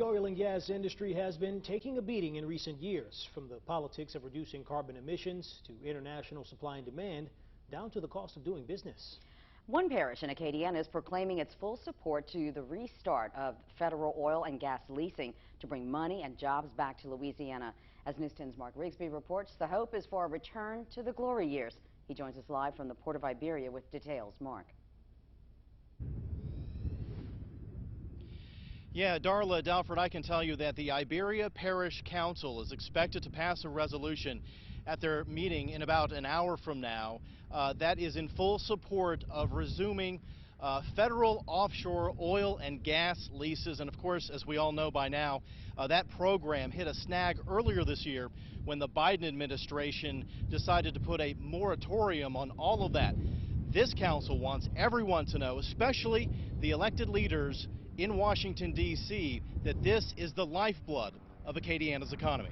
The oil and gas industry has been taking a beating in recent years, from the politics of reducing carbon emissions to international supply and demand, down to the cost of doing business. One parish in Acadiana is proclaiming its full support to the restart of federal oil and gas leasing to bring money and jobs back to Louisiana. As News 10's Mark Rigsby reports, the hope is for a return to the glory years. He joins us live from the Port of Iberia with details. Mark. Yeah, Darla, Dalford, I can tell you that the Iberia Parish Council is expected to pass a resolution at their meeting in about an hour from now that is in full support of resuming federal offshore oil and gas leases. And of course, as we all know by now, that program hit a snag earlier this year when the Biden administration decided to put a moratorium on all of that. This council wants everyone to know, especially the elected leaders in Washington, D.C., that this is the lifeblood of Acadiana's economy.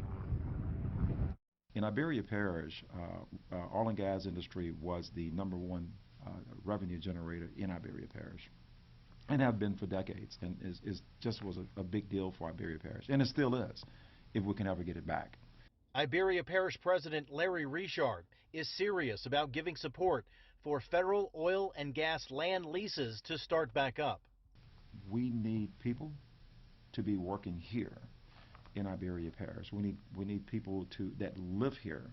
In Iberia Parish, oil and gas industry was the #1 revenue generator in Iberia Parish, and have been for decades, and is just was a big deal for Iberia Parish, and it still is, if we can ever get it back. Iberia Parish President Larry Richard is serious about giving support for federal oil and gas land leases to start back up. We need people to be working here in Iberia Parish. We need people that live here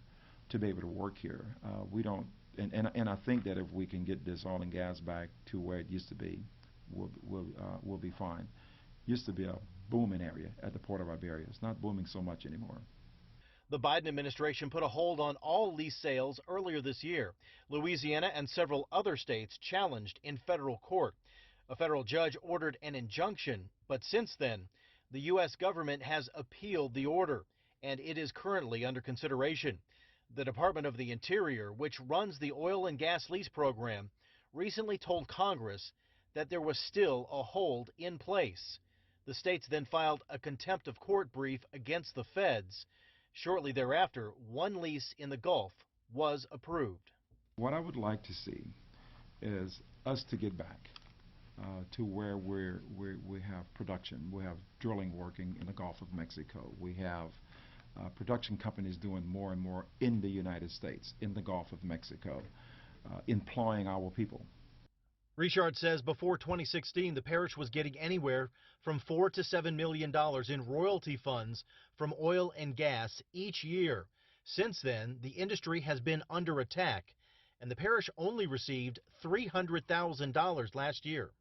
to be able to work here. We don't, and I think that if we can get this oil and gas back to where it used to be, we'll be fine. Used to be a booming area at the Port of Iberia. It's not booming so much anymore. The Biden administration put a hold on all lease sales earlier this year. Louisiana and several other states challenged in federal court. A federal judge ordered an injunction, but since then, the U.S. government has appealed the order, and it is currently under consideration. The Department of the Interior, which runs the oil and gas lease program, recently told Congress that there was still a hold in place. The states then filed a contempt of court brief against the feds. Shortly thereafter, one lease in the Gulf was approved. What I would like to see is us to get back to where we have production. We have drilling working in the Gulf of Mexico. We have production companies doing more and more in the United States, in the Gulf of Mexico, employing our people. Richard says before 2016, the parish was getting anywhere from $4 to $7 million in royalty funds from oil and gas each year. Since then, the industry has been under attack, and the parish only received $300,000 last year.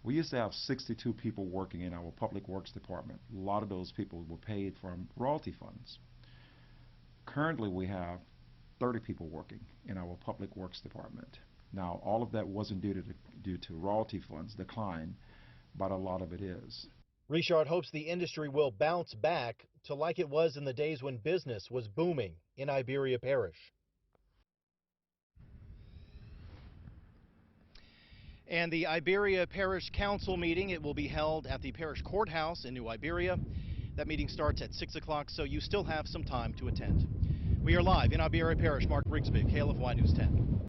We used to have 62 people working in our public works department. A lot of those people were paid from royalty funds. Currently, we have 30 people working in our public works department. Now, all of that wasn't due to royalty funds decline, but a lot of it is. Richard hopes the industry will bounce back to like it was in the days when business was booming in Iberia Parish. And the Iberia Parish Council meeting, it will be held at the Parish Courthouse in New Iberia. That meeting starts at 6 o'clock, so you still have some time to attend. We are live in Iberia Parish. Mark Rigsby, KLFY News 10.